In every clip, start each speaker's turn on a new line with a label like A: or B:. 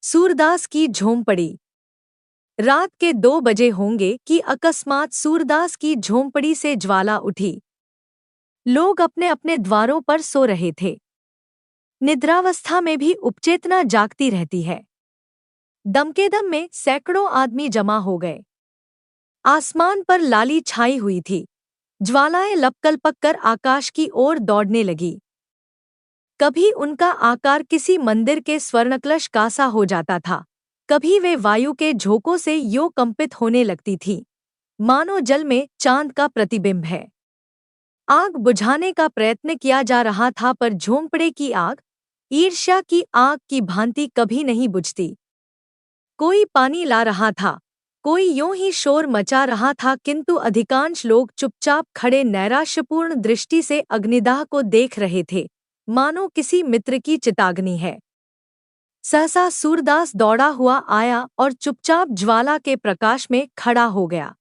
A: सूरदास की झोंपड़ी। रात के 2 बजे होंगे कि अकस्मात सूरदास की झोंपड़ी से ज्वाला उठी। लोग अपने अपने द्वारों पर सो रहे थे। निद्रावस्था में भी उपचेतना जागती रहती है। दमकेदम में सैकड़ों आदमी जमा हो गए। आसमान पर लाली छाई हुई थी। ज्वालाएं लपकलपक कर आकाश की ओर दौड़ने लगी। कभी उनका आकार किसी मंदिर के स्वर्णकलश का सा हो जाता था, कभी वे वायु के झोंकों से यो कंपित होने लगती थीं, मानो जल में चांद का प्रतिबिंब है। आग बुझाने का प्रयत्न किया जा रहा था, पर झोंपड़े की आग ईर्ष्या की आग की भांति कभी नहीं बुझती। कोई पानी ला रहा था, कोई यूं ही शोर मचा रहा था, किंतु अधिकांश लोग चुपचाप खड़े नैराश्यपूर्ण दृष्टि से अग्निदाह को देख रहे थे, मानो किसी मित्र की चिताग्नि है। सहसा सूरदास दौड़ा हुआ आया और चुपचाप ज्वाला के प्रकाश में खड़ा हो गया।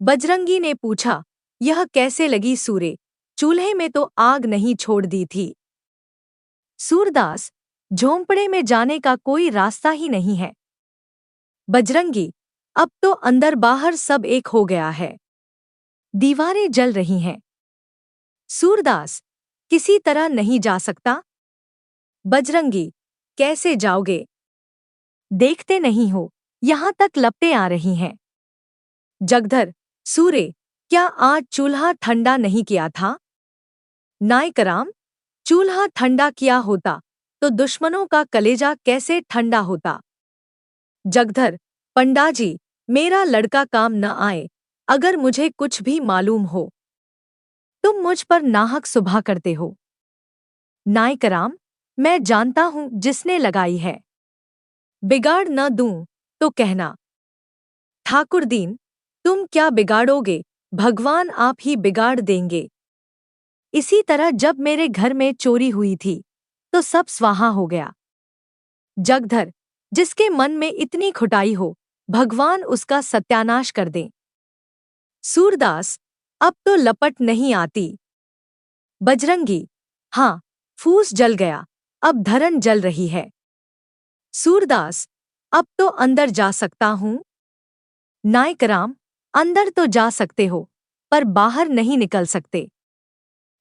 A: बजरंगी ने पूछा, यह कैसे लगी सूरे? चूल्हे में तो आग नहीं छोड़ दी थी। सूरदास, झोंपड़े में जाने का कोई रास्ता ही नहीं है। बजरंगी, अब तो अंदर बाहर सब एक हो गया है। दीवारें जल रही हैं। सूरदास, किसी तरह नहीं जा सकता। बजरंगी, कैसे जाओगे? देखते नहीं हो, यहां तक लपटें आ रही हैं। जगधर, सूरे, क्या आज चूल्हा ठंडा नहीं किया था? नायकराम, चूल्हा ठंडा किया होता तो दुश्मनों का कलेजा कैसे ठंडा होता? जगधर, पंडाजी, मेरा लड़का काम न आए, अगर मुझे कुछ भी मालूम हो। तुम मुझ पर नाहक सुभा करते हो। नायकराम, मैं जानता हूं जिसने लगाई है। बिगाड़ न दूं तो कहना। ठाकुर दीन, तुम क्या बिगाड़ोगे, भगवान आप ही बिगाड़ देंगे। इसी तरह जब मेरे घर में चोरी हुई थी तो सब स्वाहा हो गया। जगधर, जिसके मन में इतनी खुटाई हो, भगवान उसका सत्यानाश कर दें। सूरदास, अब तो लपट नहीं आती। बजरंगी, हाँ, फूस जल गया, अब धरन जल रही है। सूरदास, अब तो अंदर जा सकता हूं। नायकराम, अंदर तो जा सकते हो, पर बाहर नहीं निकल सकते।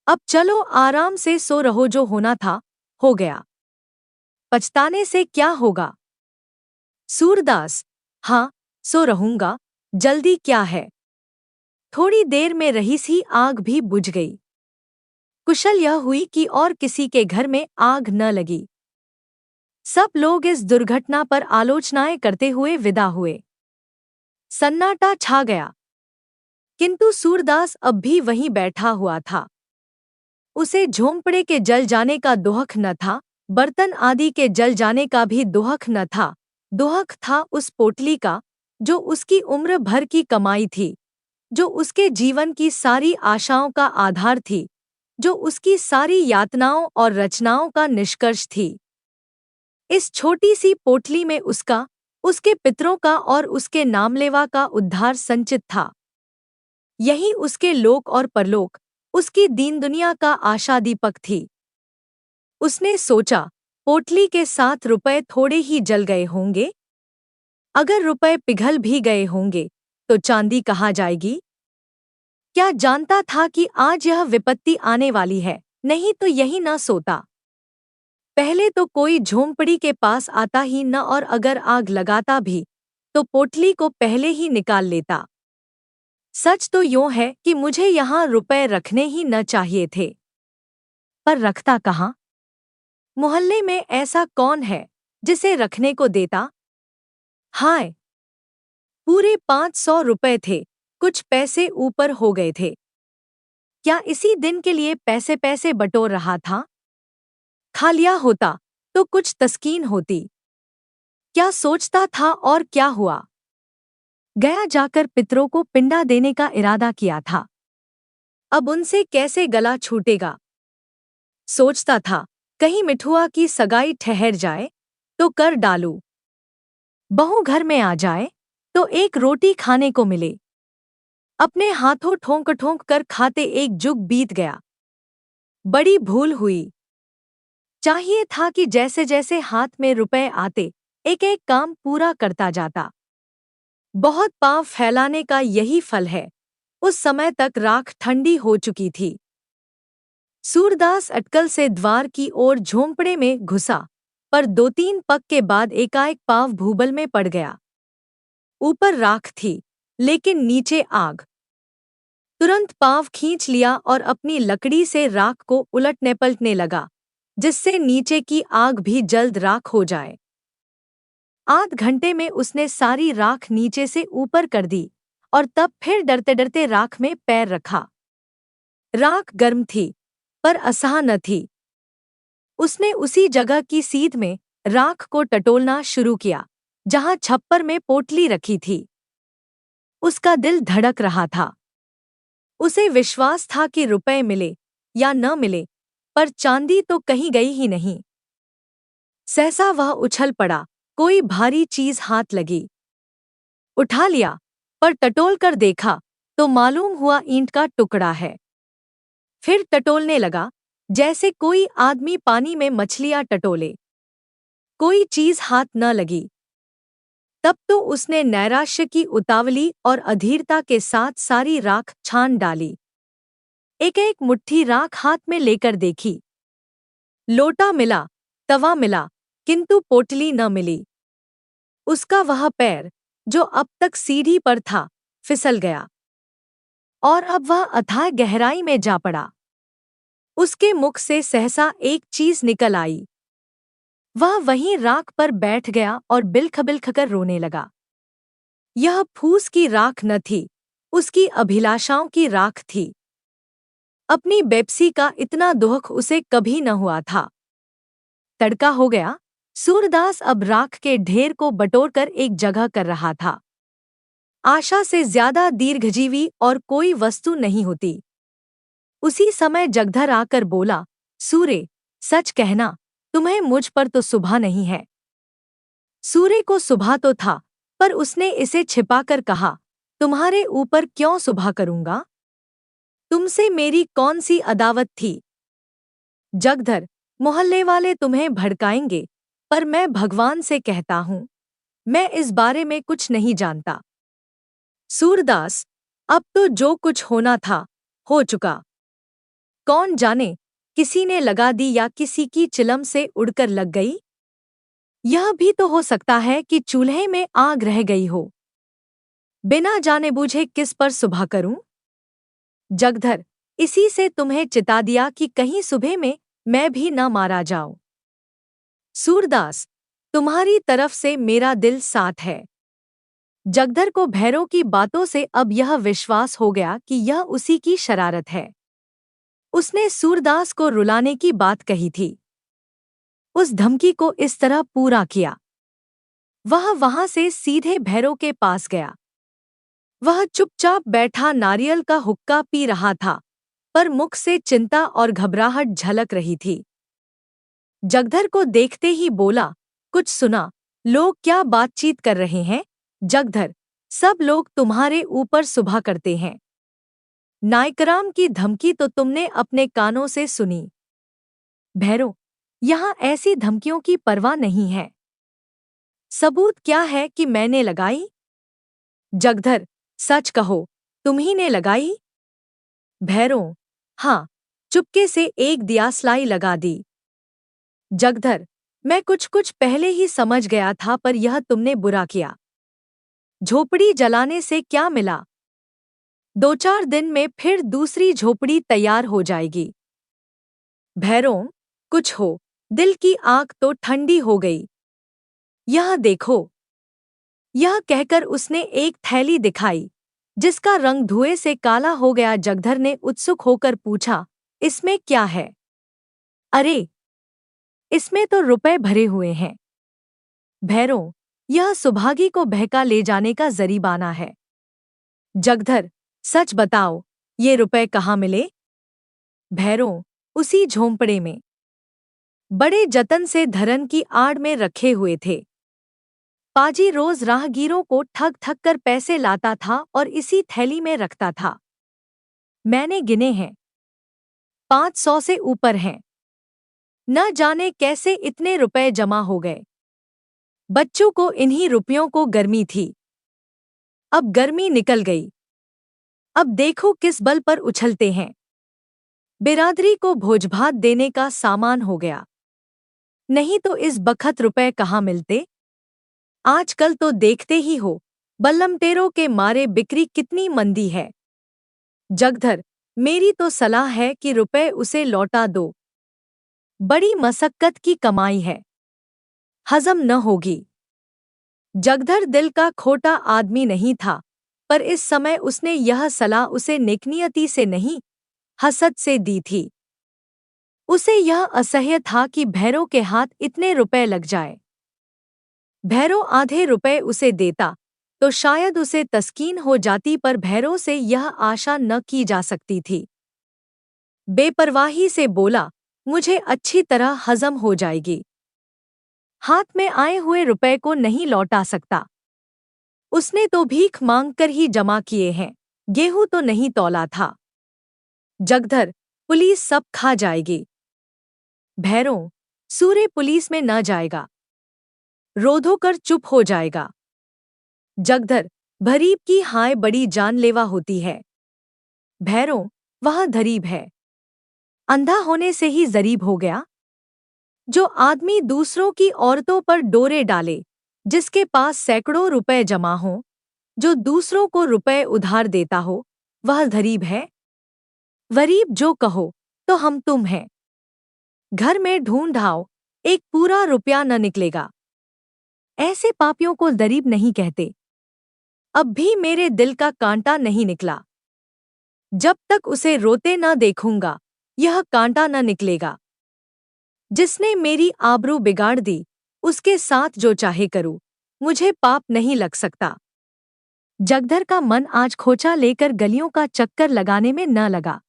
A: अब चलो आराम से सो रहो, जो होना था हो गया। पछताने से क्या होगा? सूरदास, हाँ, सो रहूंगा, जल्दी क्या है। थोड़ी देर में रही सी आग भी बुझ गई। कुशल यह हुई कि और किसी के घर में आग न लगी। सब लोग इस दुर्घटना पर आलोचनाएं करते हुए विदा हुए। सन्नाटा छा गया, किंतु सूरदास अब भी वहीं बैठा हुआ था। उसे झोंपड़े के जल जाने का दुहक न था, बर्तन आदि के जल जाने का भी दुहक न था। दुहक था उस पोटली का, जो उसकी उम्र भर की कमाई थी, जो उसके जीवन की सारी आशाओं का आधार थी, जो उसकी सारी यातनाओं और रचनाओं का निष्कर्ष थी। इस छोटी सी पोटली में उसका, उसके पितरों का और उसके नामलेवा का उद्धार संचित था। यही उसके लोक और परलोक, उसकी दीन दुनिया का आशा दीपक थी। उसने सोचा, पोटली के 7 रुपए थोड़े ही जल गए होंगे। अगर रुपए पिघल भी गए होंगे तो चांदी कहाँ जाएगी? क्या जानता था कि आज यह विपत्ति आने वाली है? नहीं तो यही न सोता। पहले तो कोई झोंपड़ी के पास आता ही न, और अगर आग लगाता भी तो पोटली को पहले ही निकाल लेता। सच तो यूं है कि मुझे यहाँ रुपए रखने ही न चाहिए थे, पर रखता कहाँ? मोहल्ले में ऐसा कौन है जिसे रखने को देता? हाय, पूरे 500 रुपए थे, कुछ पैसे ऊपर हो गए थे। क्या इसी दिन के लिए पैसे पैसे बटोर रहा था? खा लिया होता तो कुछ तस्कीन होती। क्या सोचता था और क्या हुआ? गया जाकर पितरों को पिंडा देने का इरादा किया था। अब उनसे कैसे गला छूटेगा? सोचता था, कहीं मिठुआ की सगाई ठहर जाए तो कर डालूं। बहू घर में आ जाए तो एक रोटी खाने को मिले। अपने हाथों ठोंक ठोंक कर खाते एक जुग बीत गया। बड़ी भूल हुई। चाहिए था कि जैसे जैसे हाथ में रुपए आते एक एक काम पूरा करता जाता। बहुत पाँव फैलाने का यही फल है। उस समय तक राख ठंडी हो चुकी थी। सूरदास अटकल से द्वार की ओर झोंपड़े में घुसा, पर 2-3 पग के बाद एकाएक पाँव भूबल में पड़ गया। ऊपर राख थी, लेकिन नीचे आग। तुरंत पाँव खींच लिया और अपनी लकड़ी से राख को उलटने पलटने लगा, जिससे नीचे की आग भी जल्द राख हो जाए। आध घंटे में उसने सारी राख नीचे से ऊपर कर दी और तब फिर डरते डरते राख में पैर रखा। राख गर्म थी, पर असह न थी। उसने उसी जगह की सीध में राख को टटोलना शुरू किया, जहां छप्पर में पोटली रखी थी। उसका दिल धड़क रहा था। उसे विश्वास था कि रुपए मिले या न मिले, पर चांदी तो कहीं गई ही नहीं। सहसा वह उछल पड़ा, कोई भारी चीज हाथ लगी। उठा लिया, पर टटोल कर देखा तो मालूम हुआ ईंट का टुकड़ा है। फिर टटोलने लगा, जैसे कोई आदमी पानी में मछलियां टटोले। कोई चीज हाथ न लगी। तब तो उसने नैराश्य की उतावली और अधीरता के साथ सारी राख छान डाली। एक एक मुट्ठी राख हाथ में लेकर देखी। लोटा मिला, तवा मिला, किंतु पोटली न मिली। उसका वह पैर, जो अब तक सीढ़ी पर था, फिसल गया और अब वह अथाह गहराई में जा पड़ा। उसके मुख से सहसा एक चीज निकल आई। वह वहीं राख पर बैठ गया और बिलख बिलख कर रोने लगा। यह फूस की राख न थी, उसकी अभिलाषाओं की राख थी। अपनी बेप्सी का इतना दुख उसे कभी न हुआ था। तड़का हो गया। सूरदास अब राख के ढेर को बटोरकर एक जगह कर रहा था। आशा से ज्यादा दीर्घजीवी और कोई वस्तु नहीं होती। उसी समय जगधर आकर बोला, सूरे, सच कहना, तुम्हें मुझ पर तो सुभा नहीं है। सूरे को सुभा तो था, पर उसने इसे छिपाकर कहा, तुम्हारे ऊपर क्यों सुभा करूंगा? तुमसे मेरी कौन सी अदावत थी? जगधर, मोहल्ले वाले तुम्हें भड़काएंगे, पर मैं भगवान से कहता हूं, मैं इस बारे में कुछ नहीं जानता। सूरदास, अब तो जो कुछ होना था, हो चुका। कौन जाने, किसी ने लगा दी या किसी की चिलम से उड़कर लग गई। यह भी तो हो सकता है कि चूल्हे में आग रह गई हो। बिना जाने बूझे किस पर सुबह करूं? जगधर, इसी से तुम्हें चिता दिया कि कहीं सुबह में मैं भी न मारा जाऊं। सूरदास, तुम्हारी तरफ से मेरा दिल साथ है। जगधर को भैरों की बातों से अब यह विश्वास हो गया कि यह उसी की शरारत है। उसने सूरदास को रुलाने की बात कही थी। उस धमकी को इस तरह पूरा किया। वह वहां से सीधे भैरों के पास गया। वह चुपचाप बैठा नारियल का हुक्का पी रहा था, पर मुख से चिंता और घबराहट झलक रही थी। जगधर को देखते ही बोला, कुछ सुना? लोग क्या बातचीत कर रहे हैं? जगधर, सब लोग तुम्हारे ऊपर सुबह करते हैं। नायकराम की धमकी तो तुमने अपने कानों से सुनी। भैरों, यहाँ ऐसी धमकियों की परवाह नहीं है। सबूत क्या है कि मैंने लगाई? जगधर, सच कहो, तुम्ही ने लगाई? भैरों, हाँ, चुपके से एक दियासलाई लगा दी। जगधर, मैं कुछ कुछ पहले ही समझ गया था, पर यह तुमने बुरा किया। झोपड़ी जलाने से क्या मिला? 2-4 दिन में फिर दूसरी झोपड़ी तैयार हो जाएगी। भैरों, कुछ हो, दिल की आग तो ठंडी हो गई। यह देखो। यह कहकर उसने एक थैली दिखाई, जिसका रंग धुएं से काला हो गया। जगधर ने उत्सुक होकर पूछा, इसमें क्या है? अरे, इसमें तो रुपए भरे हुए हैं। भैरों, यह सुभागी को बहका ले जाने का जरीबाना है। जगधर, सच बताओ, ये रुपए कहाँ मिले? भैरों, उसी झोंपड़े में। बड़े जतन से धरन की आड़ में रखे हुए थे। पाजी रोज राहगीरों को ठग ठग कर पैसे लाता था और इसी थैली में रखता था। मैंने गिने हैं, 500 से ऊपर हैं। न जाने कैसे इतने रुपए जमा हो गए। बच्चों को इन्हीं रुपयों को गर्मी थी। अब गर्मी निकल गई। अब देखो किस बल पर उछलते हैं। बिरादरी को भोज-भात देने का सामान हो गया। नहीं तो इस बखत रुपए कहाँ मिलते। आजकल तो देखते ही हो, बल्लमटेरों के मारे बिक्री कितनी मंदी है। जगधर, मेरी तो सलाह है कि रुपए उसे लौटा दो। बड़ी मशक्कत की कमाई है, हजम न होगी। जगधर दिल का खोटा आदमी नहीं था, पर इस समय उसने यह सलाह उसे नेकनियती से नहीं, हसद से दी थी। उसे यह असह्य था कि भैरों के हाथ इतने रुपए लग जाए। भैरों आधे रुपए उसे देता तो शायद उसे तस्कीन हो जाती, पर भैरों से यह आशा न की जा सकती थी। बेपरवाही से बोला, मुझे अच्छी तरह हजम हो जाएगी। हाथ में आए हुए रुपए को नहीं लौटा सकता। उसने तो भीख मांगकर ही जमा किए हैं, गेहूं तो नहीं तौला था। जगधर, पुलिस सब खा जाएगी। भैरों, सूर्य पुलिस में न जाएगा, रोधो कर चुप हो जाएगा। जगधर, भरीब की हाय बड़ी जानलेवा होती है। भैरों, वह धरीब है। अंधा होने से ही जरीब हो गया। जो आदमी दूसरों की औरतों पर डोरे डाले, जिसके पास सैकड़ों रुपए जमा हो, जो दूसरों को रुपए उधार देता हो, वह धरीब है। वरीब जो कहो तो हम तुम हैं। घर में ढूंढाओ, एक पूरा रुपया न निकलेगा। ऐसे पापियों को दरीब नहीं कहते। अब भी मेरे दिल का कांटा नहीं निकला। जब तक उसे रोते न देखूंगा, यह कांटा न निकलेगा। जिसने मेरी आबरू बिगाड़ दी, उसके साथ जो चाहे करूं, मुझे पाप नहीं लग सकता। जगधर का मन आज खोचा लेकर गलियों का चक्कर लगाने में न लगा।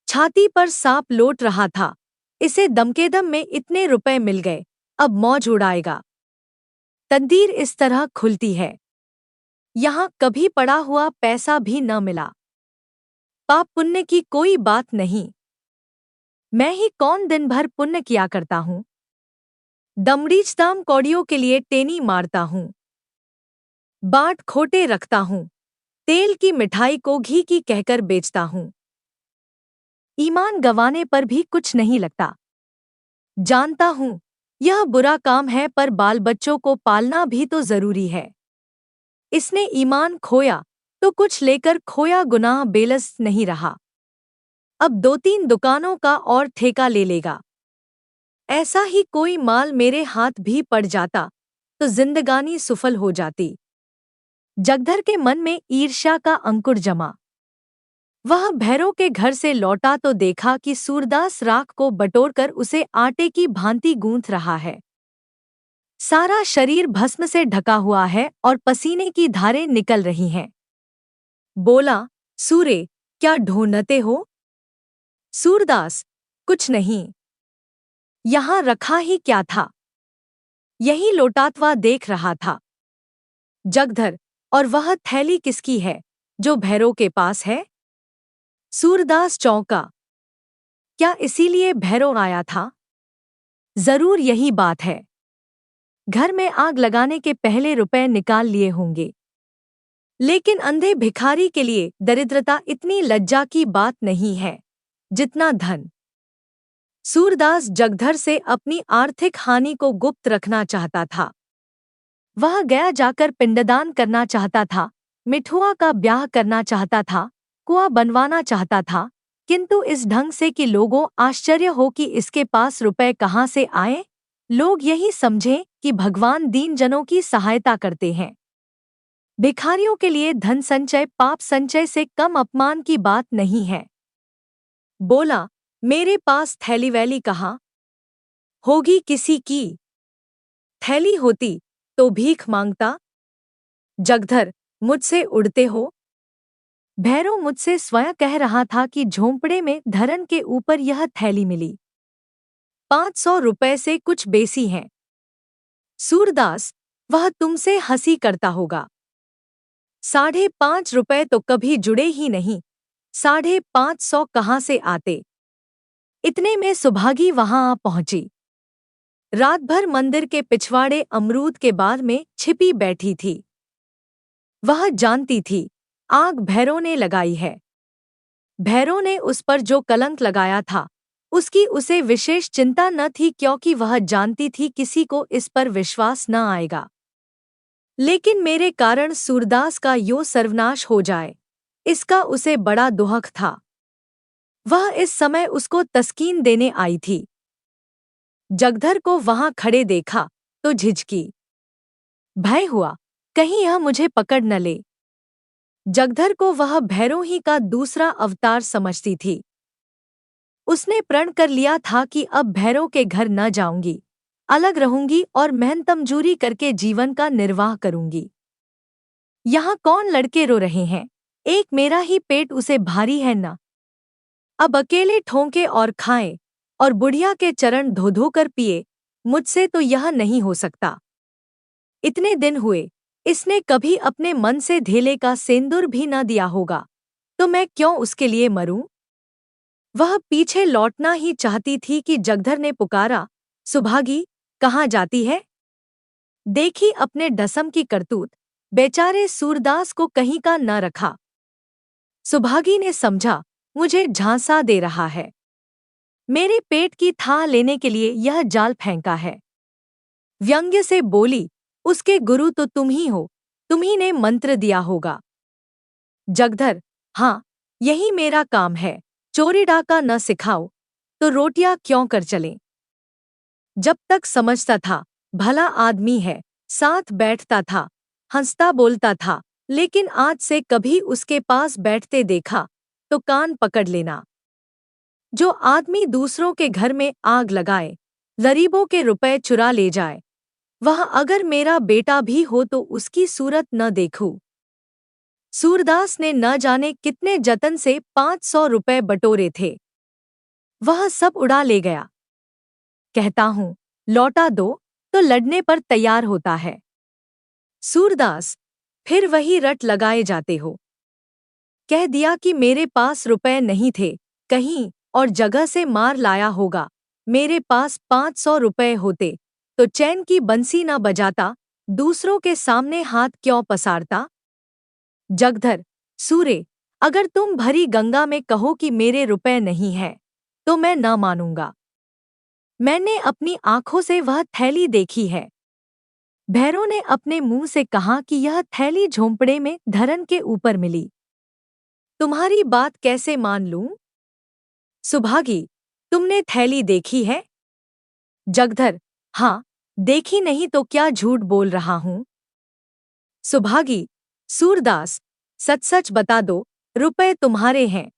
A: छाती पर सांप लौट रहा था। इसे दमकेदम में इतने रुपए मिल गए, अब मौज उड़ाएगा। तकदीर इस तरह खुलती है। यहां कभी पड़ा हुआ पैसा भी न मिला। पाप पुण्य की कोई बात नहीं। मैं ही कौन दिन भर पुण्य किया करता हूं। दमड़ीचदाम कौड़ियों के लिए टेनी मारता हूं। बाट खोटे रखता हूं। तेल की मिठाई को घी की कहकर बेचता हूं। ईमान गंवाने पर भी कुछ नहीं लगता। जानता हूं यह बुरा काम है, पर बाल बच्चों को पालना भी तो जरूरी है। इसने ईमान खोया तो कुछ लेकर खोया गुनाह बेलस नहीं रहा। अब 2-3 दुकानों का और ठेका ले लेगा। ऐसा ही कोई माल मेरे हाथ भी पड़ जाता तो जिंदगानी सुफल हो जाती। जगधर के मन में ईर्ष्या का अंकुर जमा। वह भैरों के घर से लौटा तो देखा कि सूरदास राख को बटोरकर उसे आटे की भांति गूंथ रहा है। सारा शरीर भस्म से ढका हुआ है और पसीने की धारें निकल रही हैं। बोला, सूरे, क्या ढूंढते हो? सूरदास, कुछ नहीं। यहां रखा ही क्या था? यही लोटातवा देख रहा था। जगधर, और वह थैली किसकी है, जो भैरों के पास है? सूरदास चौंका। क्या इसीलिए भैरव आया था? जरूर यही बात है। घर में आग लगाने के पहले रुपए निकाल लिए होंगे। लेकिन अंधे भिखारी के लिए दरिद्रता इतनी लज्जा की बात नहीं है जितना धन। सूरदास जगधर से अपनी आर्थिक हानि को गुप्त रखना चाहता था। वह गया जाकर पिंडदान करना चाहता था, मिठुआ का ब्याह करना चाहता था, कुआं बनवाना चाहता था, किंतु इस ढंग से कि लोगों आश्चर्य हो कि इसके पास रुपए कहाँ से आए। लोग यही समझें कि भगवान दीन जनों की सहायता करते हैं। भिखारियों के लिए धन संचय पाप संचय से कम अपमान की बात नहीं है। बोला, मेरे पास थैली वैली कहाँ? होगी किसी की। थैली होती तो भीख मांगता। जगधर, मुझसे उड़ते हो? भैरव मुझसे स्वयं कह रहा था कि झोंपड़े में धरन के ऊपर यह थैली मिली। 500 रुपए से कुछ बेसी हैं। सूरदास, वह तुमसे हंसी करता होगा। 5.5 रुपए तो कभी जुड़े ही नहीं, 550 कहाँ से आते? इतने में सुभागी वहां आ पहुंची। रात भर मंदिर के पिछवाड़े अमरूद के बाग में छिपी बैठी थी। वह जानती थी, आग भैरव ने लगाई है। भैरव ने उस पर जो कलंक लगाया था, उसकी उसे विशेष चिंता न थी, क्योंकि वह जानती थी किसी को इस पर विश्वास न आएगा। लेकिन मेरे कारण सूरदास का यो सर्वनाश हो जाए, इसका उसे बड़ा दुहक था। वह इस समय उसको तस्कीन देने आई थी। जगधर को वहां खड़े देखा तो झिझकी। भय हुआ, कहीं यह मुझे पकड़ न ले। जगधर को वह भैरव ही का दूसरा अवतार समझती थी। उसने प्रण कर लिया था कि अब भैरव के घर न जाऊंगी, अलग रहूंगी और मेहनत मजूरी करके जीवन का निर्वाह करूंगी। यहाँ कौन लड़के रो रहे हैं, एक मेरा ही पेट उसे भारी है न। अब अकेले ठोंके और खाए और बुढ़िया के चरण धो धो कर पिए, मुझसे तो यह नहीं हो सकता। इतने दिन हुए, इसने कभी अपने मन से धेले का सेंदूर भी न दिया होगा, तो मैं क्यों उसके लिए मरूं? वह पीछे लौटना ही चाहती थी कि जगधर ने पुकारा, सुभागी, कहाँ जाती है? देखी अपने डसम की करतूत, बेचारे सूरदास को कहीं का न रखा। सुभागी ने समझा, मुझे झांसा दे रहा है। मेरे पेट की थाह लेने के लिए यह जाल फेंका है। व्यंग्य से बोली, उसके गुरु तो तुम ही हो, तुम्ही ने मंत्र दिया होगा। जगधर, हाँ, यही मेरा काम है। चोरी डाका न सिखाओ तो रोटियां क्यों कर चलें। जब तक समझता था भला आदमी है, साथ बैठता था, हंसता बोलता था, लेकिन आज से कभी उसके पास बैठते देखा तो कान पकड़ लेना। जो आदमी दूसरों के घर में आग लगाए, गरीबों के रुपए चुरा ले जाए, वह अगर मेरा बेटा भी हो तो उसकी सूरत न देखूं। सूरदास ने न जाने कितने जतन से 500 रुपए बटोरे थे, वह सब उड़ा ले गया। कहता हूं, लौटा दो तो लड़ने पर तैयार होता है। सूरदास, फिर वही रट लगाए जाते हो। कह दिया कि मेरे पास रुपए नहीं थे, कहीं और जगह से मार लाया होगा। मेरे पास 500 रुपए होते तो चैन की बंसी न बजाता, दूसरों के सामने हाथ क्यों पसारता। जगधर, सूरे, अगर तुम भरी गंगा में कहो कि मेरे रुपए नहीं हैं, तो मैं न मानूंगा। मैंने अपनी आंखों से वह थैली देखी है। भैरव ने अपने मुंह से कहा कि यह थैली झोंपड़े में धरन के ऊपर मिली। तुम्हारी बात कैसे मान लूं? सुभागी, तुमने थैली देखी है? जगधर, हाँ, देखी नहीं तो क्या झूठ बोल रहा हूं। सुभागी, सूरदास, सच सच बता दो, रुपए तुम्हारे हैं।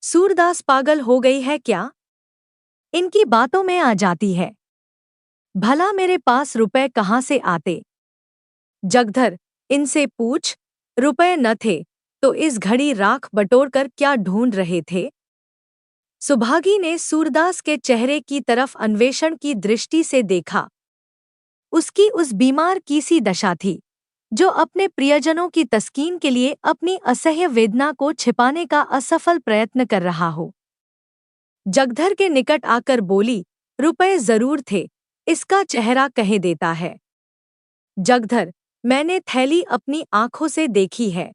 A: सूरदास पागल हो गई है क्या? इनकी बातों में आ जाती है। भला मेरे पास रुपए कहाँ से आते? जगधर, इनसे पूछ, रुपए न थे तो इस घड़ी राख बटोरकर क्या ढूंढ रहे थे? सुभागी ने सूरदास के चेहरे की तरफ अन्वेषण की दृष्टि से देखा। उसकी उस बीमार की सी दशा थी, जो अपने प्रियजनों की तस्कीन के लिए अपनी असह्य वेदना को छिपाने का असफल प्रयत्न कर रहा हो। जगधर के निकट आकर बोली, रुपए जरूर थे, इसका चेहरा कहे देता है। जगधर, मैंने थैली अपनी आंखों से देखी है।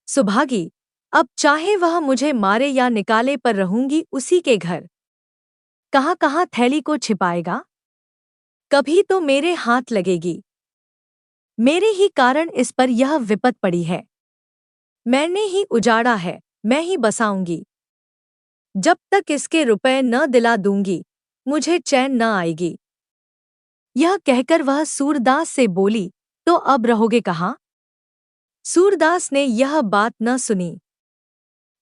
A: सुभागी, अब चाहे वह मुझे मारे या निकाले पर रहूंगी उसी के घर। कहाँ कहाँ थैली को छिपाएगा? कभी तो मेरे हाथ लगेगी। मेरे ही कारण इस पर यह विपत पड़ी है। मैंने ही उजाड़ा है, मैं ही बसाऊंगी। जब तक इसके रुपए न दिला दूंगी, मुझे चैन न आएगी। यह कहकर वह सूरदास से बोली, तो अब रहोगे कहाँ? सूरदास ने यह बात न सुनी।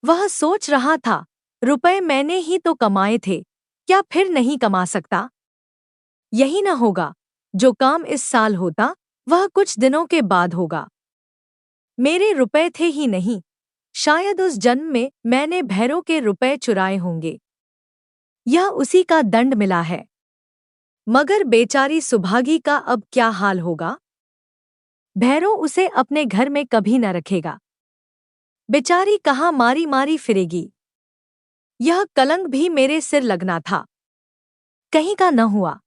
A: वह सोच रहा था, रुपए मैंने ही तो कमाए थे, क्या फिर नहीं कमा सकता? यही न होगा, जो काम इस साल होता वह कुछ दिनों के बाद होगा। मेरे रुपए थे ही नहीं, शायद उस जन्म में मैंने भैरव के रुपए चुराए होंगे। यह उसी का दंड मिला है। मगर बेचारी सुभागी का अब क्या हाल होगा? भैरव उसे अपने घर में कभी न रखेगा। बेचारी कहाँ मारी मारी फिरेगी। यह कलंक भी मेरे सिर लगना था, कहीं का न हुआ।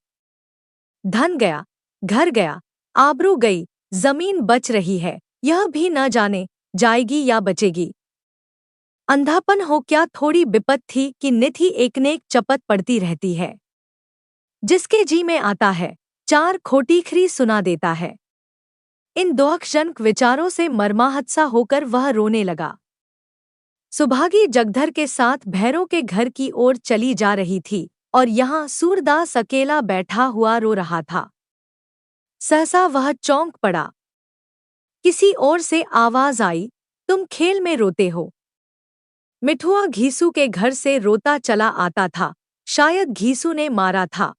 A: धन गया, घर गया, आबरू गई, जमीन बच रही है, यह भी न जाने जाएगी या बचेगी। अंधापन हो क्या थोड़ी बिपत थी कि नित ही एक नेक चपत पड़ती रहती है। जिसके जी में आता है, चार खोटीखरी सुना देता है। इन दोहकजनक विचारों से मर्माहत सा होकर वह रोने लगा। सुभागी जगधर के साथ भैरों के घर की ओर चली जा रही थी और यहाँ सूरदास अकेला बैठा हुआ रो रहा था। सहसा वह चौंक पड़ा। किसी ओर से आवाज आई, तुम खेल में रोते हो। मिठुआ घीसू के घर से रोता चला आता था, शायद घीसू ने मारा था।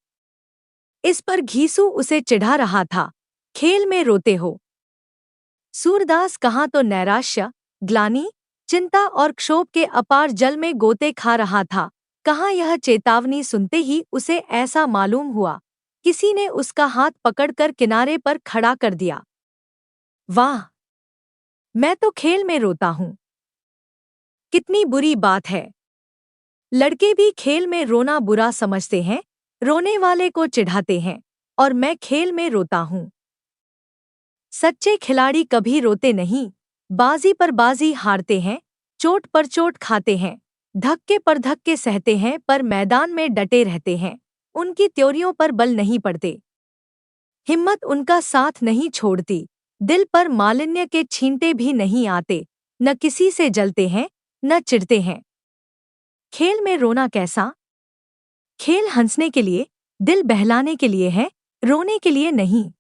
A: इस पर घीसू उसे चिढ़ा रहा था, खेल में रोते हो। सूरदास कहाँ तो नैराश्य, ग्लानि, चिंता और क्षोभ के अपार जल में गोते खा रहा था, कहाँ यह चेतावनी सुनते ही उसे ऐसा मालूम हुआ, किसी ने उसका हाथ पकड़कर किनारे पर खड़ा कर दिया। वाह, मैं तो खेल में रोता हूँ। कितनी बुरी बात है। लड़के भी खेल में रोना बुरा समझते हैं, रोने वाले को चिढ़ाते हैं, और मैं खेल में रोता हूँ। सच्चे खिलाड़ी कभी रोते नहीं, बाजी पर बाजी हारते हैं, चोट पर चोट खाते हैं, धक्के पर धक्के सहते हैं, पर मैदान में डटे रहते हैं। उनकी त्योरियों पर बल नहीं पड़ते, हिम्मत उनका साथ नहीं छोड़ती, दिल पर मालिन्य के छींटे भी नहीं आते, न किसी से जलते हैं, न चिढ़ते हैं। खेल में रोना कैसा? खेल हंसने के लिए, दिल बहलाने के लिए है, रोने के लिए नहीं।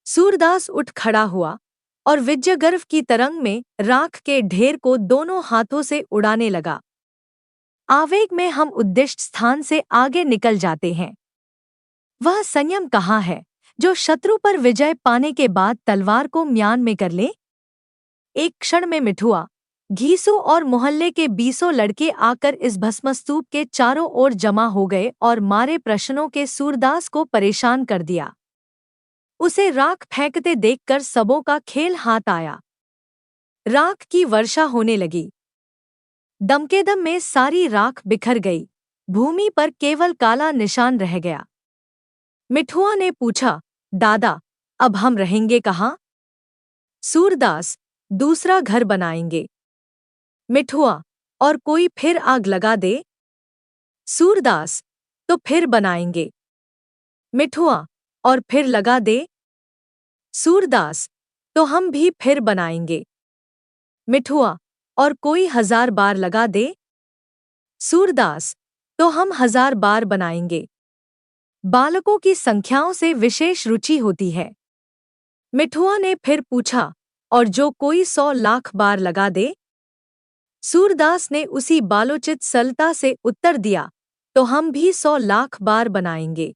A: सूरदास उठ खड़ा हुआ और विजयगर्व की तरंग में राख के ढेर को दोनों हाथों से उड़ाने लगा। आवेग में हम उद्दिष्ट स्थान से आगे निकल जाते हैं। वह संयम कहाँ है जो शत्रु पर विजय पाने के बाद तलवार को म्यान में कर ले? एक क्षण में मिठुआ, घीसू और मोहल्ले के 20 लड़के आकर इस भस्मस्तूप के चारों ओर जमा हो गए और मारे प्रश्नों के सूरदास को परेशान कर दिया। उसे राख फेंकते देखकर सबों का खेल हाथ आया। राख की वर्षा होने लगी। दमकेदम में सारी राख बिखर गई, भूमि पर केवल काला निशान रह गया। मिठुआ ने पूछा, दादा, अब हम रहेंगे कहाँ? सूरदास, दूसरा घर बनाएंगे। मिठुआ, और कोई फिर आग लगा दे? सूरदास, तो फिर बनाएंगे। मिठुआ, और फिर लगा दे? सूरदास, तो हम भी फिर बनाएंगे। मिठुआ, और कोई 1000 बार लगा दे? सूरदास, तो हम 1000 बार बनाएंगे। बालकों की संख्याओं से विशेष रुचि होती है। मिठुआ ने फिर पूछा, और जो कोई 100 लाख बार लगा दे? सूरदास ने उसी बालोचित सरलता से उत्तर दिया, तो हम भी 100 लाख बार बनाएंगे।